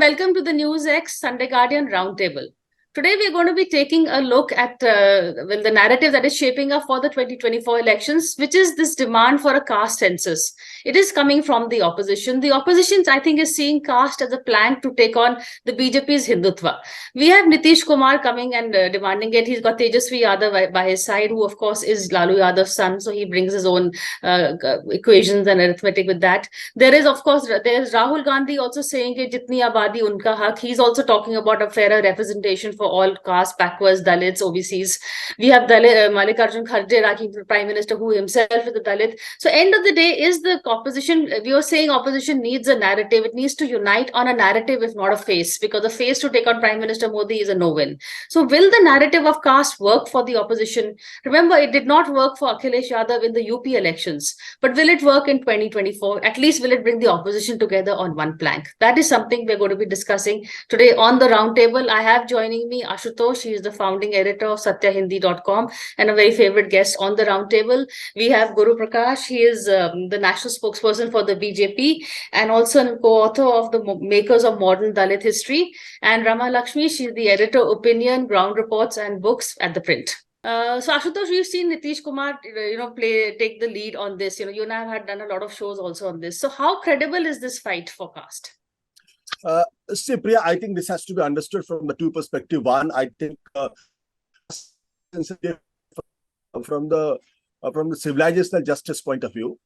welcome to the NewsX Sunday Guardian Roundtable. Today, we're going to be taking a look at the narrative that is shaping up for the 2024 elections, which is this demand for a caste census. It is coming from the opposition. The opposition, I think, is seeing caste as a plank to take on the BJP's Hindutva. We have Nitish Kumar coming and demanding it. He's got Tejasvi Yadav by his side, who, of course, is Lalu Yadav's son. So he brings his own equations and arithmetic with that. There is, of course, there's Rahul Gandhi also saying कि जितनी आबादी उनका हक. He's also talking about a fairer representation for all caste, backwards, Dalits, OBCs. We have Mallikarjun Kharge ranking for Prime Minister, who himself is a Dalit. So end of the day is the opposition. We are saying opposition needs a narrative. It needs to unite on a narrative, if not a face, because the face to take on Prime Minister Modi is a no-win. So will the narrative of caste work for the opposition? Remember, it did not work for Akhilesh Yadav in the UP elections, but will it work in 2024? At least will it bring the opposition together on one plank? That is something we're going to be discussing today on the roundtable. I have joining me Ashutosh. He is the founding editor of satyahindi.com and a very favorite guest on the roundtable. We have Guru Prakash. He is the national spokesperson for the BJP and also a co-author of the Makers of Modern Dalit History. And Rama Lakshmi, she's the editor Opinion, Ground Reports and Books at The Print. So Ashutosh, we've seen Nitish Kumar, take the lead on this. You and I have done a lot of shows also on this. So how credible is this fight for caste? See, Priya, I think this has to be understood from the two perspectives. One, I think from the civilizational justice point of view,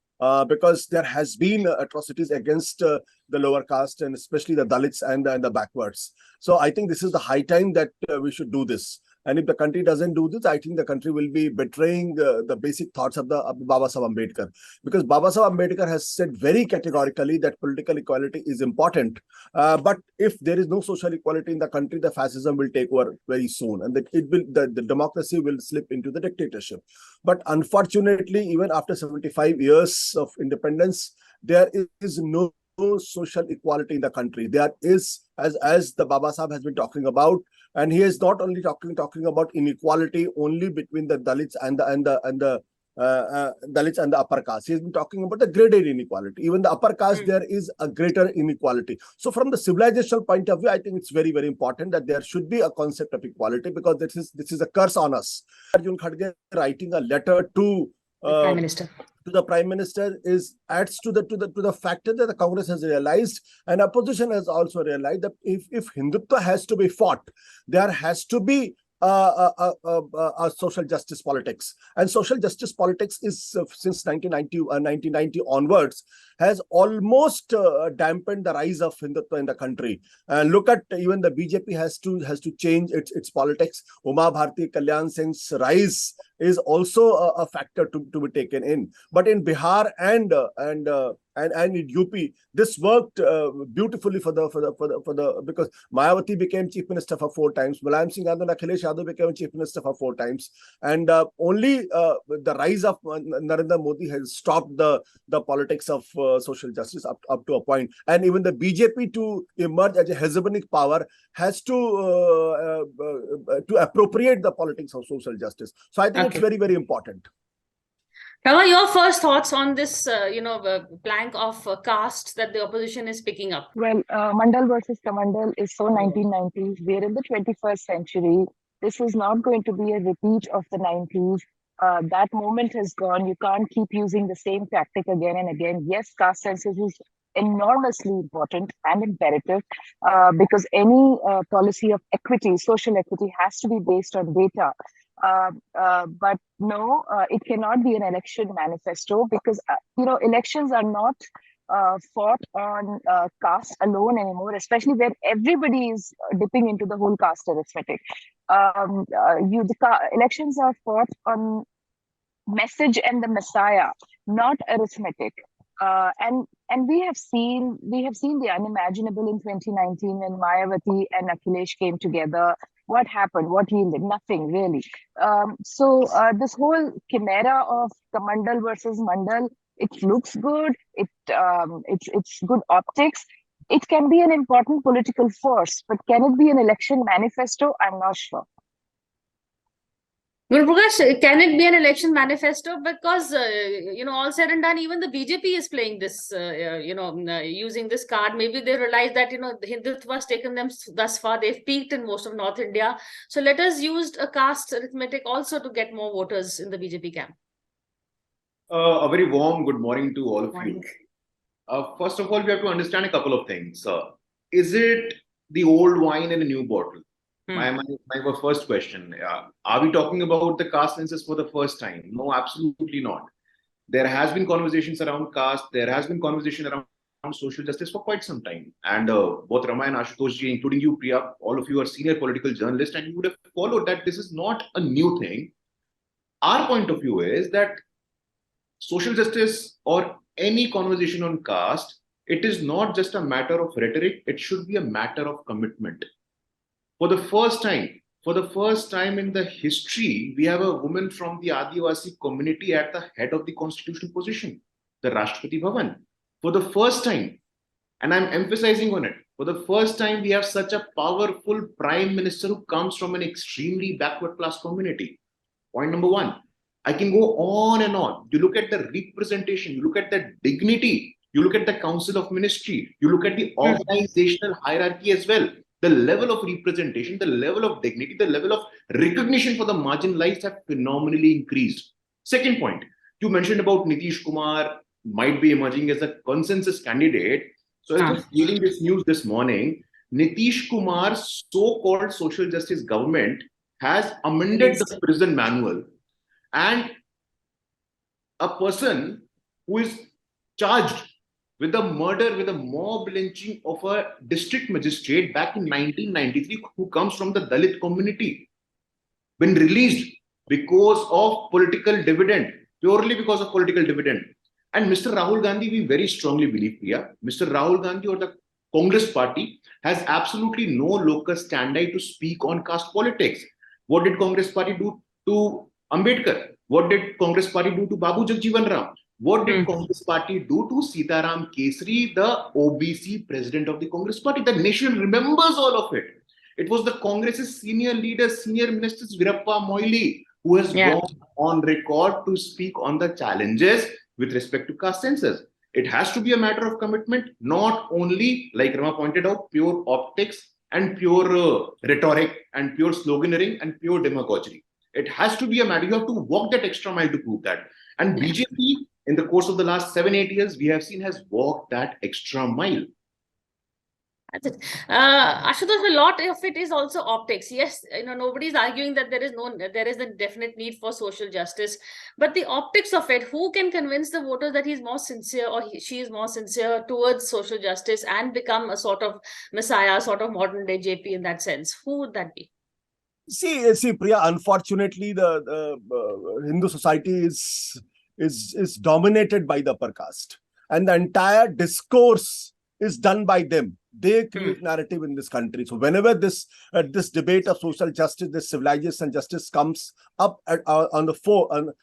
because there has been atrocities against the lower caste and especially the Dalits and the backwards. So I think this is the high time that we should do this. And if the country doesn't do this, I think the country will be betraying the basic thoughts of Baba Saheb Ambedkar. Because Baba Saheb Ambedkar has said very categorically that political equality is important. But if there is no social equality in the country, the fascism will take over very soon. And that the democracy will slip into the dictatorship. But unfortunately, even after 75 years of independence, there is no social equality in the country. There is, as the Baba Saheb has been talking about, and he is not only talking about inequality only between the Dalits and the Dalits and the upper caste. He has been talking about the graded inequality. Even the upper caste, there is a greater inequality. So from the civilizational point of view, I think it's very, very important that there should be a concept of equality, because this is a curse on us. Arjun Khadge writing a letter to Prime Minister. To the Prime Minister adds to the factor that the Congress has realized and opposition has also realized that if Hindutva has to be fought, there has to be a social justice politics. And social justice politics is since 1990 onwards has almost dampened the rise of Hindutva in the country. Look at even the BJP has to change its politics. Uma Bharti Kalyan Singh's rise is also a factor to be taken in. But in Bihar and in UP, this worked beautifully because Mayawati became chief minister for 4 times. Mulayam Singh Yadav and Akhilesh Yadav became chief minister for 4 times, and only the rise of Narendra Modi has stopped the politics of social justice up to a point. And even the BJP to emerge as a hegemonic power has to appropriate the politics of social justice. So I think it's very, very important. Rama, your first thoughts on this, plank of caste that the opposition is picking up? Well, Mandal versus Kamandal is so 1990s. We're in the 21st century. This is not going to be a repeat of the 90s. That moment has gone. You can't keep using the same tactic again and again. Yes, caste census is enormously important and imperative because any policy of equity, social equity, has to be based on data. But no, it cannot be an election manifesto because, elections are not fought on caste alone anymore, especially where everybody is dipping into the whole caste arithmetic. Elections are fought on message and the messiah, not arithmetic. And we have seen the unimaginable in 2019 when Mayawati and Akhilesh came together. What happened? What yielded? Nothing really. So this whole chimera of Kamandal versus Mandal, it looks good. It's good optics. It can be an important political force, but can it be an election manifesto? I'm not sure. Well, Prakash, can it be an election manifesto? Because, all said and done, even the BJP is playing this, using this card. Maybe they realize that, the Hindutva has taken them thus far. They've peaked in most of North India. So let us use a caste arithmetic also to get more voters in the BJP camp. A very warm good morning to all of Morning. you. First of all, we have to understand a couple of things. Is it the old wine in a new bottle? My first question. Are we talking about the caste census for the first time? No, absolutely not. There has been conversations around caste. There has been conversation around social justice for quite some time. And both Rama and Ashutosh ji, including you, Priya, all of you are senior political journalists, and you would have followed that this is not a new thing. Our point of view is that social justice or any conversation on caste, it is not just a matter of rhetoric, it should be a matter of commitment. For the first time in the history, we have a woman from the Adivasi community at the head of the constitutional position, the Rashtrapati Bhavan. For the first time, and I'm emphasizing on it, for the first time, we have such a powerful prime minister who comes from an extremely backward class community. Point number one. I can go on and on. You look at the representation, you look at the dignity, you look at the Council of Ministry, you look at the organizational hierarchy as well. The level of representation, the level of dignity, the level of recognition for the marginalized have phenomenally increased. Second point, you mentioned about Nitish Kumar might be emerging as a consensus candidate. So I was reading this news this morning. Nitish Kumar's so-called social justice government has amended the prison manual, and a person who is charged with the murder, with a mob lynching of a district magistrate back in 1993, who comes from the Dalit community, been released because of political dividend, purely because of political dividend. And Mr. Rahul Gandhi, we very strongly believe, Priya, Mr. Rahul Gandhi or the Congress party has absolutely no locus standi to speak on caste politics. What did Congress party do to Ambedkar? What did Congress party do to Babu Jagjeevan Ram? What did Congress party do to Sitaram Kesri, the OBC president of the Congress party? The nation remembers all of it. It was the Congress's senior leaders, senior ministers, Virappa Moily, who has gone on record to speak on the challenges with respect to caste census. It has to be a matter of commitment, not only, like Rama pointed out, pure optics and pure rhetoric and pure sloganeering and pure demagoguery. It has to be a matter. You have to walk that extra mile to prove that. And BJP, in the course of the last 7-8 years, we have seen has walked that extra mile. That's it. Ashutosh, a lot of it is also optics. Yes, nobody's arguing that there is a definite need for social justice, but the optics of it, who can convince the voters that he's more sincere or she is more sincere towards social justice and become a sort of messiah, sort of modern day JP in that sense? Who would that be? See, Priya, unfortunately, the Hindu society is dominated by the upper caste, and the entire discourse is done by them. They create narrative in this country. So whenever this debate of social justice, this civilization justice comes up on the fore,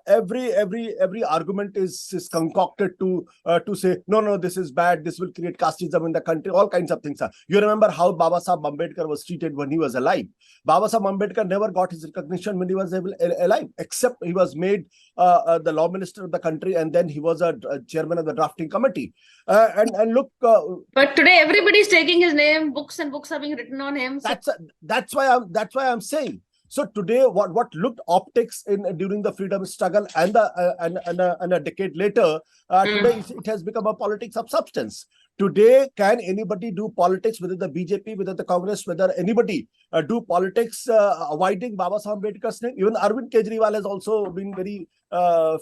every argument is concocted to say no, this is bad, this will create casteism in the country, all kinds of things. You remember how Baba Sahib Ambedkar was treated when he was alive. Baba Sahib Ambedkar never got his recognition when he was alive, except he was made the law minister of the country, and then he was a chairman of the drafting committee. And look, but today everybody's taking his name. Books and books are being written on him. So that's why I'm saying. So today, what looked optics during the freedom struggle and a decade later, today it has become a politics of substance. Today, can anybody do politics, whether the BJP, whether the Congress, whether anybody do politics avoiding Baba Sahib Ambedkar's name? Even Arvind Kejriwal has also been very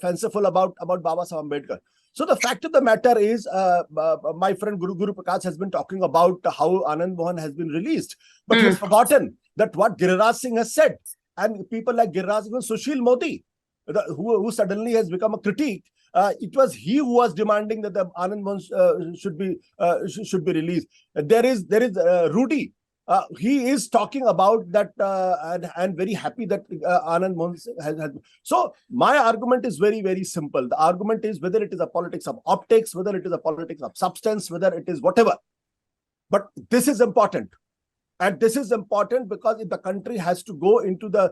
fanciful about Baba Sahib Ambedkar. So the fact of the matter is, my friend Guru Prakash has been talking about how Anand Mohan has been released, but he has forgotten that what Giriraj Singh has said, and people like Giriraj Singh and Sushil Modi, who suddenly has become a critique. It was he who was demanding that the Anand Mohan should be released. There is Rudy. He is talking about that and very happy that Anand Mohan has. So my argument is very, very simple. The argument is whether it is a politics of optics, whether it is a politics of substance, whether it is whatever. But this is important. And this is important because if the country has to go into the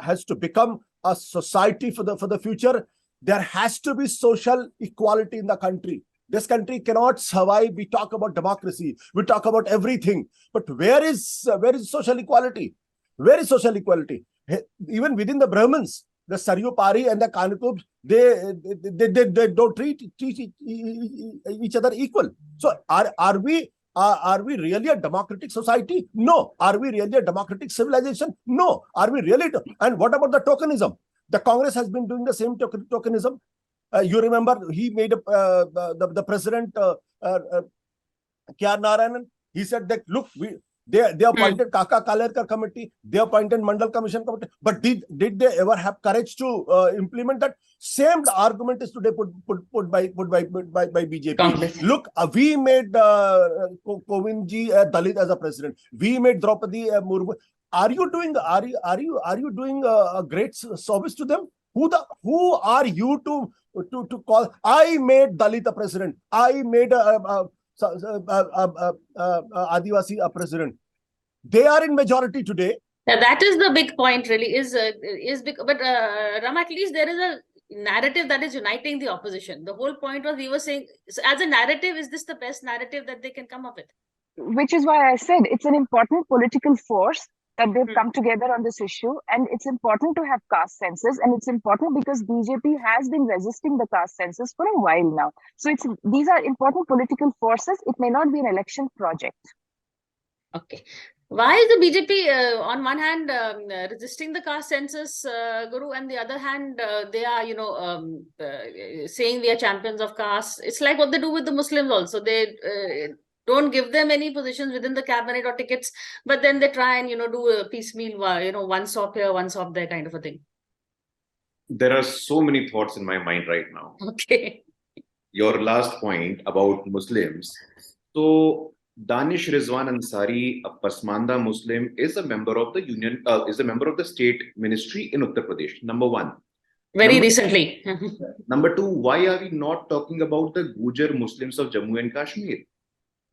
has to become a society for the future, there has to be social equality in the country. This country cannot survive. We talk about democracy, we talk about everything, but where is social equality? Where is social equality? Even within the Brahmins, the Saryu Pari and the Kanakubs, they don't treat each other equal. So are we really a democratic society? No. Are we really a democratic civilization? No. Are we really? And what about the tokenism? The Congress has been doing the same tokenism. You remember he made the president K.R. Narayanan. He said that look, they appointed Kaka Kalerkar committee, they appointed Mandal Commission committee, but did they ever have courage to implement that? Same argument is today put by BJP. Congress. Look, we made Kovindji Dalit as a president. We made Draupadi Murmu. Are you doing a great service to them? Who are you to call? I made Dalit a president. I made Adivasi a president. They are in majority today. Yeah, that is the big point, really. But Ram, at least there is a narrative that is uniting the opposition. The whole point was we were saying, as a narrative, is this the best narrative that they can come up with? Which is why I said it's an important political force that they've come together on this issue, and it's important to have caste census, and it's important because BJP has been resisting the caste census for a while now. So these are important political forces. It may not be an election project. Okay. Why is the BJP on one hand resisting the caste census, Guru, and the other hand they are saying we are champions of caste? It's like what they do with the Muslims also. They don't give them any positions within the cabinet or tickets, but then they try and do a piecemeal, one swap here, one swap there, kind of a thing. There are so many thoughts in my mind right now. Okay. Your last point about Muslims. So Danish Rizwan Ansari, a Pasmanda Muslim, is a member of the union, is a member of the state ministry in Uttar Pradesh. Number one. Very recently. Number two, why are we not talking about the Gujar Muslims of Jammu and Kashmir?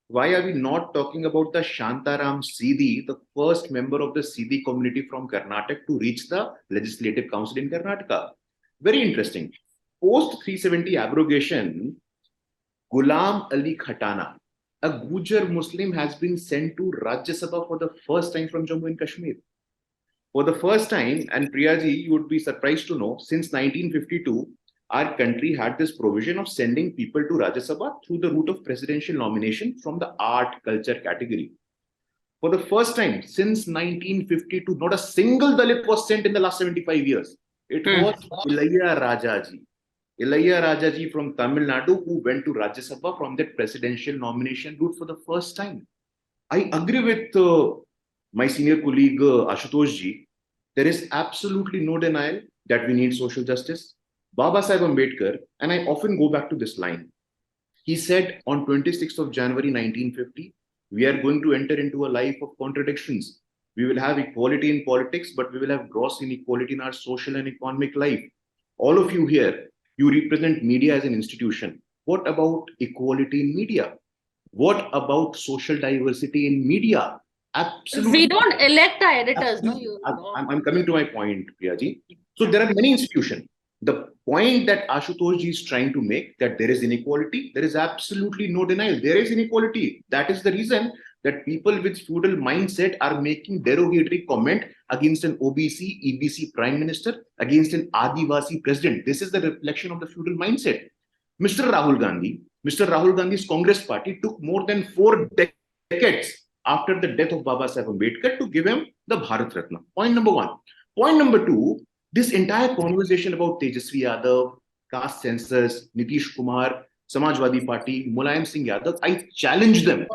Why are we not talking about the Shantaram Sidi, the first member of the Sidi community from Karnataka to reach the Legislative Council in Karnataka? Very interesting. Post 370 abrogation, Ghulam Ali Khatana, a Gujar Muslim, has been sent to Rajya Sabha for the first time from Jammu and Kashmir. For the first time, and Priyaji, you would be surprised to know, since 1952, our country had this provision of sending people to Rajya Sabha through the route of presidential nomination from the art culture category. For the first time since 1952, not a single Dalit was sent in the last 75 years. It was Ilayya Rajaji from Tamil Nadu who went to Rajya Sabha from that presidential nomination route for the first time. I agree with my senior colleague Ashutosh ji. There is absolutely no denial that we need social justice. Baba Sahib Ambedkar, and I often go back to this line, he said on 26th of January 1950, we are going to enter into a life of contradictions. We will have equality in politics, but we will have gross inequality in our social and economic life. All of you here, you represent media as an institution. What about equality in media? What about social diversity in media? Absolutely. We don't elect our editors, no? I'm coming to my point, Priyaji. So there are many institutions. The point that Ashutosh ji is trying to make, that there is inequality, there is absolutely no denial. There is inequality. That is the reason that people with feudal mindset are making derogatory comment against an OBC, EBC prime minister, against an Adivasi president. This is the reflection of the feudal mindset. Mr. Rahul Gandhi's Congress party took more than 4 decades after the death of Baba Sahib Ambedkar to give him the Bharat Ratna. Point number one. Point number two, this entire conversation about Tejasvi Yadav, caste census, Nitish Kumar, Samajwadi Party, Mulayam Singh Yadav, I challenge them.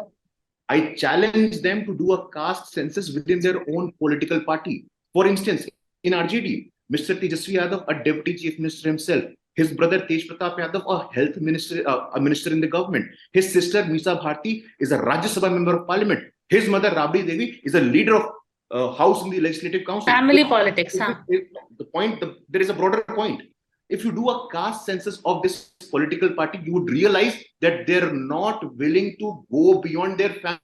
I challenge them to do a caste census within their own political party. For instance, in RJD, Mr. Tejasvi Yadav, a deputy chief minister himself, his brother Tej Pratap Yadav, a health minister, a minister in the government. His sister Misa Bharti is a Rajya Sabha member of parliament. His mother Rabdi Devi is a leader of house in the Legislative Council. Family politics, huh? The point, there is a broader point. If you do a caste census of this political party, you would realize that they're not willing to go beyond their family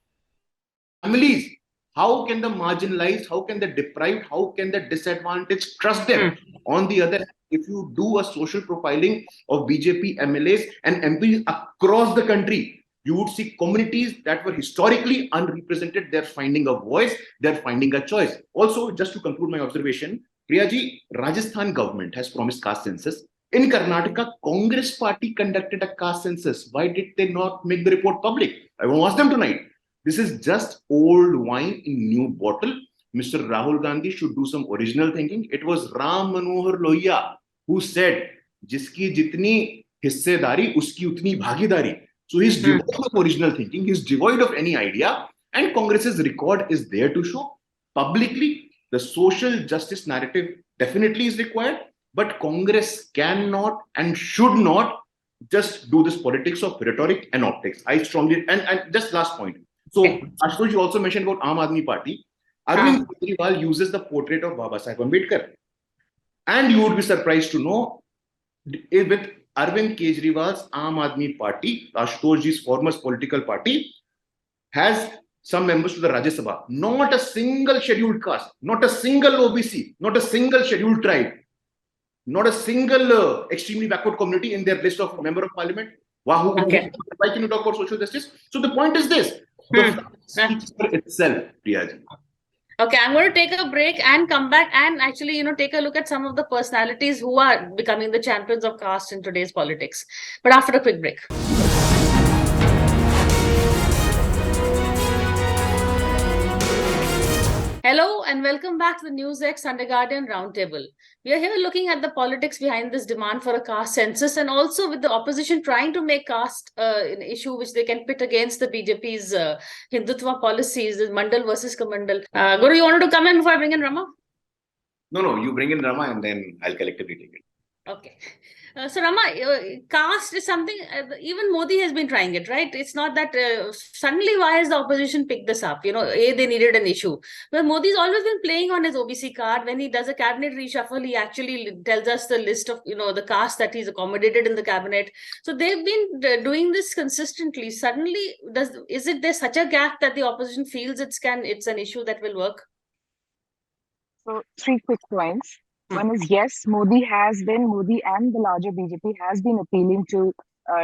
families, how can the marginalized, how can the deprived, how can the disadvantaged trust them? On the other hand, if you do a social profiling of BJP MLAs and MPs across the country, you would see communities that were historically unrepresented. They're finding a voice, they're finding a choice. Also, just to conclude my observation, Priyaji, Rajasthan government has promised caste census. In Karnataka, Congress party conducted a caste census. Why did they not make the report public? I will ask them tonight. This is just old wine in new bottle. Mr. Rahul Gandhi should do some original thinking. It was Ram Manohar Lohia who said, "Jiski jitni hissedari, uski utni bhagidari." So he's devoid of original thinking. He's devoid of any idea. And Congress's record is there to show publicly the social justice narrative definitely is required. But Congress cannot and should not just do this politics of rhetoric and optics. I strongly, and just last point. So, Ashutosh, you also mentioned about Aam Aadmi Party. Arvind Kejriwal uses the portrait of Baba Saheb Ambedkar. And you would be surprised to know, with Arvind Kejriwal's Aam Aadmi Party, Ashutosh's former political party, has some members to the Rajya Sabha. Not a single scheduled caste, not a single OBC, not a single scheduled tribe, not a single extremely backward community in their list of member of parliament. Why can you talk about social justice? So the point is this: the fact speaks for itself, Priyaji. Okay, I'm going to take a break and come back and actually, take a look at some of the personalities who are becoming the champions of caste in today's politics. But after a quick break. Hello and welcome back to the NewsX Sunday Guardian Roundtable. We are here looking at the politics behind this demand for a caste census, and also with the opposition trying to make caste an issue which they can pit against the BJP's Hindutva policies, Mandal versus Kamandal. Guru, you wanted to come in before I bring in Rama? No, you bring in Rama and then I'll collectively take it. Okay. So Rama, caste is something, even Modi has been trying it, right? It's not that suddenly why has the opposition picked this up? They needed an issue. But Modi's always been playing on his OBC card. When he does a cabinet reshuffle, he actually tells us the list of, the caste that he's accommodated in the cabinet. So they've been doing this consistently. Suddenly, is it there's such a gap that the opposition feels it's an issue that will work? So 3 quick points. One is, yes, Modi and the larger BJP has been appealing to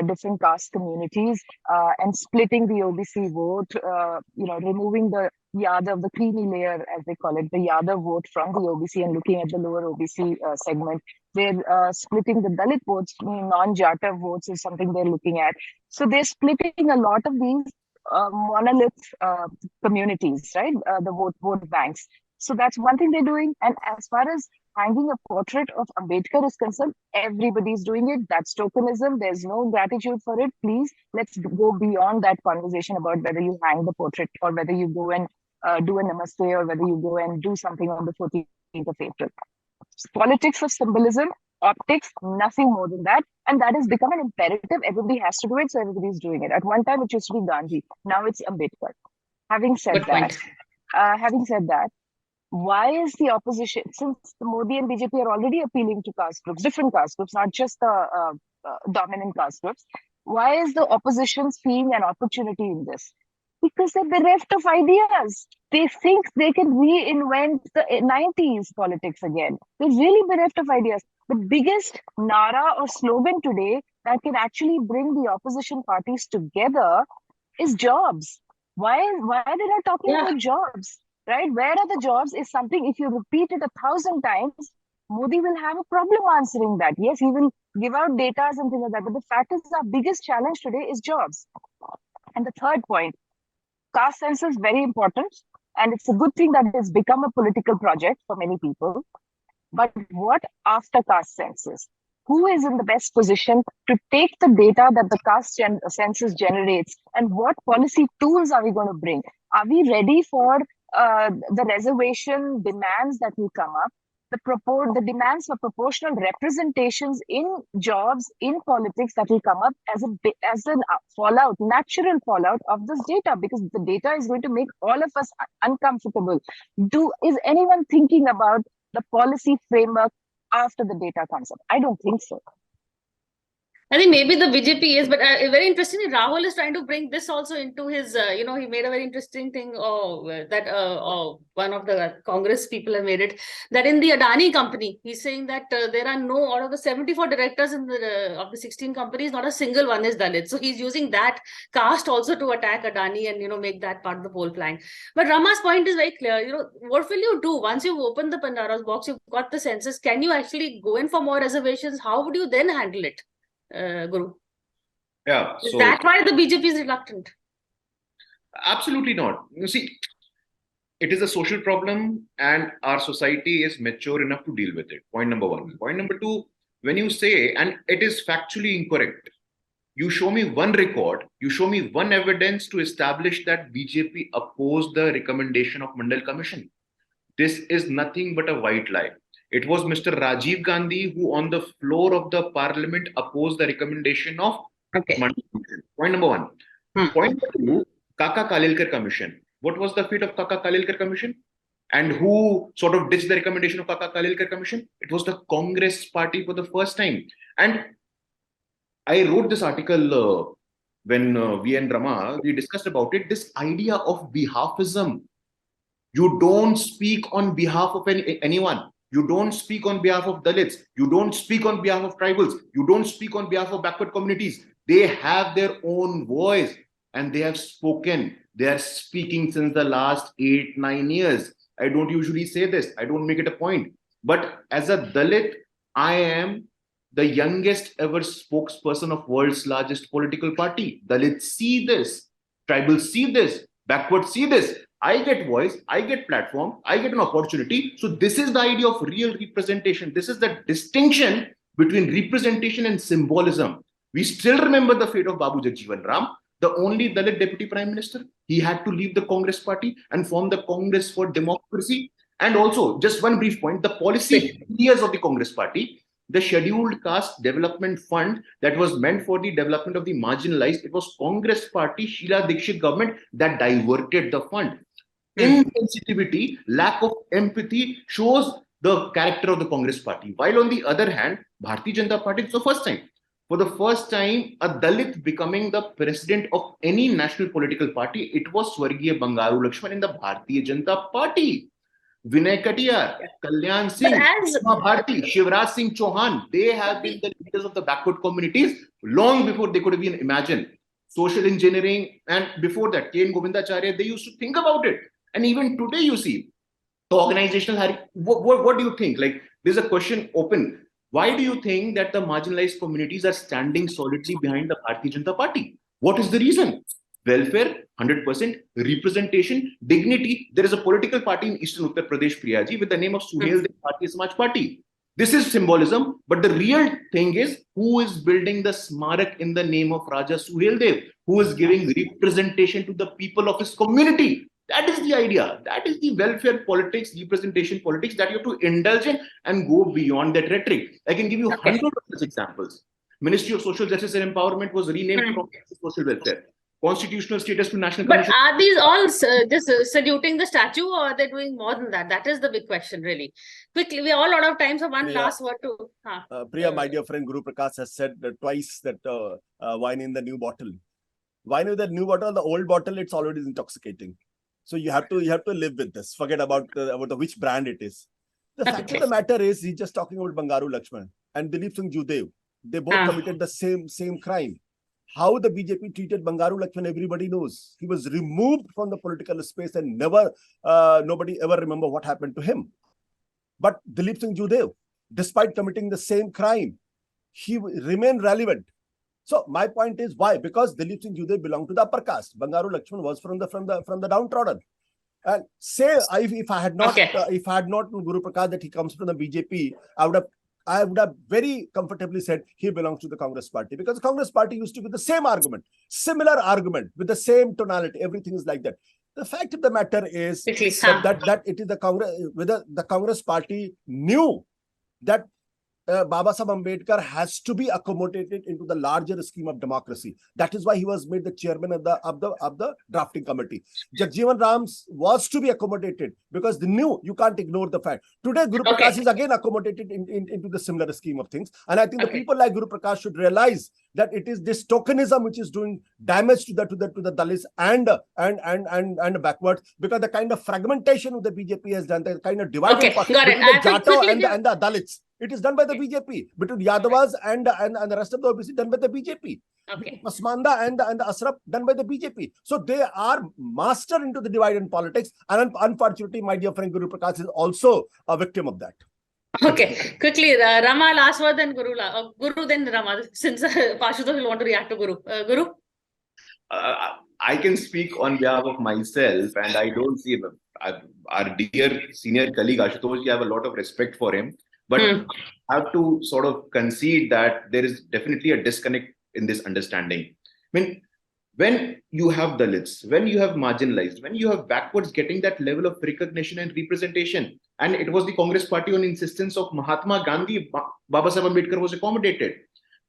different caste communities and splitting the OBC vote, removing the Yadav, the creamy layer, as they call it, the Yadav vote from the OBC and looking at the lower OBC segment. They're splitting the Dalit votes, non-Jata votes is something they're looking at. So they're splitting a lot of these monolith communities, right? The vote banks. So that's one thing they're doing. And as far as hanging a portrait of Ambedkar is concerned, everybody's doing it. That's tokenism. There's no gratitude for it. Please, let's go beyond that conversation about whether you hang the portrait or whether you go and do a namaste or whether you go and do something on the 14th of April. Politics of symbolism, optics, nothing more than that. And that has become an imperative. Everybody has to do it, so everybody's doing it. At one time, it used to be Gandhi. Now it's Ambedkar. Having said that, why is the opposition, since the Modi and BJP are already appealing to caste groups, different caste groups, not just the dominant caste groups, why is the opposition seeing an opportunity in this? Because they're bereft of ideas. They think they can reinvent the 90s politics again. They're really bereft of ideas. The biggest nara or slogan today that can actually bring the opposition parties together is jobs. Why are they not talking about jobs? Right? Where are the jobs is something, if you repeat it 1,000 times, Modi will have a problem answering that. Yes, he will give out data and things like that. But the fact is, our biggest challenge today is jobs. And the third point, caste census is very important. And it's a good thing that it's become a political project for many people. But what after caste census? Who is in the best position to take the data that the caste census generates? And what policy tools are we going to bring? Are we ready for the reservation demands that will come up, the demands for proportional representations in jobs, in politics that will come up as a fallout, natural fallout of this data, because the data is going to make all of us uncomfortable. Is anyone thinking about the policy framework after the data comes up? I don't think so. I think maybe the BJP is, but very interestingly, Rahul is trying to bring this also into his, he made a very interesting thing that one of the Congress people have made it, that in the Adani company, he's saying that there are no, out of the 74 directors in the of the 16 companies, not a single one is Dalit. So he's using that caste also to attack Adani and, make that part of the whole plan. But Rama's point is very clear. What will you do once you've opened the Pandora's box, you've got the census, can you actually go in for more reservations? How would you then handle it? Guru. Yeah. Is So that why the BJP is reluctant? absolutely not. You see, it is a social problem and our society is mature enough to deal with it. Point number one. Point number two, when you say, and it is factually incorrect, you show me one record, you show me one evidence to establish that BJP opposed the recommendation of Mandal Commission. This is nothing but a white lie. It was Mr. Rajiv Gandhi who, on the floor of the parliament, opposed the recommendation of Mandal Commission. Point number one. Point number two, Kaka Kalilkar Commission. What was the fate of Kaka Kalilkar Commission? And who sort of ditched the recommendation of Kaka Kalilkar Commission? It was the Congress party for the first time. And I wrote this article when we and Rama, we discussed about it, this idea of behalfism. You don't speak on behalf of anyone. You don't speak on behalf of Dalits. You don't speak on behalf of tribals. You don't speak on behalf of backward communities. They have their own voice and they have spoken. They are speaking since the last 8-9 years. I don't usually say this. I don't make it a point. But as a Dalit, I am the youngest ever spokesperson of world's largest political party. Dalits see this. Tribals see this. Backwards see this. I get voice, I get platform, I get an opportunity. So this is the idea of real representation. This is the distinction between representation and symbolism. We still remember the fate of Babu Jagjeevan Ram, the only Dalit deputy prime minister. He had to leave the Congress party and form the Congress for Democracy. And also, just one brief point, the policy years of the Congress party, the Scheduled Caste Development Fund that was meant for the development of the marginalized, it was Congress party, Sheila Dikshit government that diverted the fund. Insensitivity, lack of empathy shows the character of the Congress party. While on the other hand, Bharatiya Janata Party, it's the first time. For the first time, a Dalit becoming the president of any national political party, it was Swargiya Bangaru Lakshman in the Bharatiya Janata Party. Vinay Katiyar, Kalyan Singh, Bharti, Shivraj Singh Chauhan, they have been the leaders of the backward communities long before they could have been imagined. Social engineering, and before that, K. N. Govindacharya, they used to think about it. And even today, you see, the organizational, what do you think? Like, there's a question open. Why do you think that the marginalized communities are standing solidly behind the Bharatiya Janata Party? What is the reason? Welfare, 100%, representation, dignity. There is a political party in Eastern Uttar Pradesh, Priyaji, with the name of Suhel Dev Bharatiya Samaj Party. This is symbolism, but the real thing is who is building the Smarak in the name of Raja Suhel Dev, who is giving representation to the people of his community. That is the idea. That is the welfare politics, representation politics that you have to indulge in and go beyond that rhetoric. I can give you hundreds of such examples. Ministry of Social Justice and Empowerment was renamed from Social Welfare. Constitutional status to National Commission. But are these all just saluting the statue, or are they doing more than that? That is the big question, really. Quickly, we are all out of time, so one Priya, last word to... Priya, my dear friend Guru Prakash has said twice that wine in the new bottle. Wine with the new bottle, the old bottle, it's already intoxicating. So you have to live with this. Forget about which brand it is. The fact of the matter is, he's just talking about Bangaru Lakshman and Dilip Singh Judev. They both committed the same crime. How the BJP treated Bangaru Lakshman, everybody knows. He was removed from the political space and nobody ever remember what happened to him. But Dilip Singh Judev, despite committing the same crime, he remained relevant. So my point is why? Because Dilip Singh Judev belonged to the upper caste. Bangaru Lakshman was from the downtrodden. And say if I had not Guru Prakash that he comes from the BJP, I would have very comfortably said he belongs to the Congress party, because the Congress party used to be the same argument, similar argument with the same tonality. Everything is like that. The fact of the matter is that it is the Congress, whether the Congress party knew that Baba Saheb Ambedkar has to be accommodated into the larger scheme of democracy. That is why he was made the chairman of the drafting committee. Jagjeevan Ram was to be accommodated because they knew you can't ignore the fact. Today, Guru Prakash is again accommodated into the similar scheme of things. And I think the people like Guru Prakash should realize that it is this tokenism which is doing damage to the Dalits and backwards, because the kind of fragmentation the BJP has done, the kind of divide between the Jato and the Dalits, it is done by the BJP. Between Yadavas and the rest of the OBC, done by the BJP. Pasmanda and the Asraf, done by the BJP. So they are master into the divide in politics, and unfortunately, my dear friend Guru Prakash is also a victim of that. Okay, quickly, Rama, last word, then Guru. Guru, then Rama, since Pashutosh will want to react to Guru. Guru? I can speak on behalf of myself, and I don't see our dear senior colleague Ashutosh. I have a lot of respect for him, but I have to sort of concede that there is definitely a disconnect in this understanding. I mean, when you have Dalits, when you have marginalized, when you have backwards getting that level of recognition and representation, and it was the Congress party on insistence of Mahatma Gandhi, Baba Saheb Ambedkar was accommodated.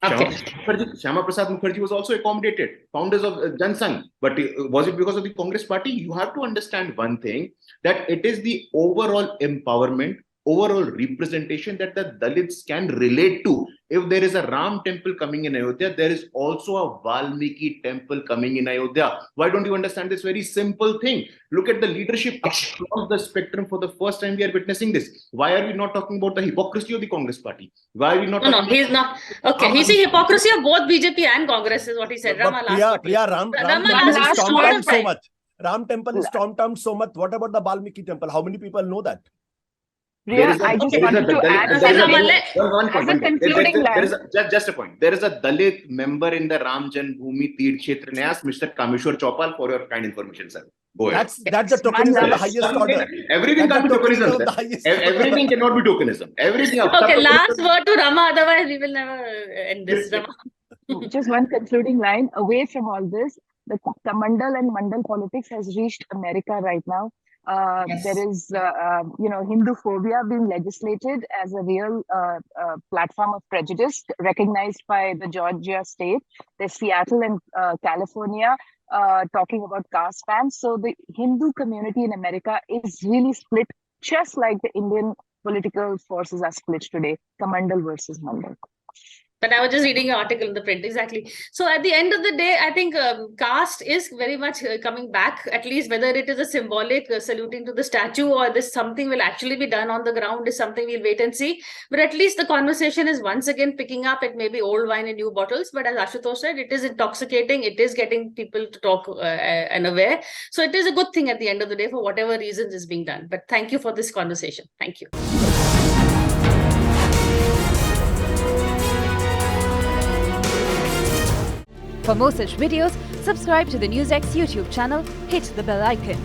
Shyama Prasad Mukherjee was also accommodated, founders of Jansangh. But was it because of the Congress party? You have to understand one thing, that it is the overall empowerment, overall representation that the Dalits can relate to. If there is a Ram temple coming in Ayodhya, there is also a Valmiki temple coming in Ayodhya. Why don't you understand this very simple thing? Look at the leadership across the spectrum. For the first time we are witnessing this. Why are we not talking about the hypocrisy of the Congress party? Why are we not? No, he's not. Okay, he's the hypocrisy of both BJP and Congress is what he said. Rama, Priya, Ram temple is stormed out so much. Ram temple is stormed out so much. What about the Valmiki temple? How many people know that? I just wanted to add as a concluding line. Just a point. There is a Dalit member in the Ram Janmabhoomi Tirth Kshetra Nyas, Mr. Kameshwar Chopal, for your kind information, sir. Go ahead. That's the tokenism of the highest order. Everything can't be tokenism. Everything cannot be tokenism. Everything. Okay, last word to Rama, otherwise we will never end this. Rama. Just one concluding line. Away from all this, the Mandal and Mandal politics has reached America right now. There is, Hindu phobia being legislated as a real platform of prejudice recognized by the Georgia state. There's Seattle and California talking about caste bans. So the Hindu community in America is really split, just like the Indian political forces are split today, Kamandal versus Mandal. But I was just reading your article in the print, exactly. So at the end of the day, I think caste is very much coming back, at least whether it is a symbolic saluting to the statue or this something will actually be done on the ground is something we'll wait and see. But at least the conversation is once again picking up. It may be old wine in new bottles, but as Ashutosh said, it is intoxicating. It is getting people to talk and aware. So it is a good thing at the end of the day for whatever reasons is being done. But thank you for this conversation. Thank you. For more such videos, subscribe to the NewsX YouTube channel, hit the bell icon.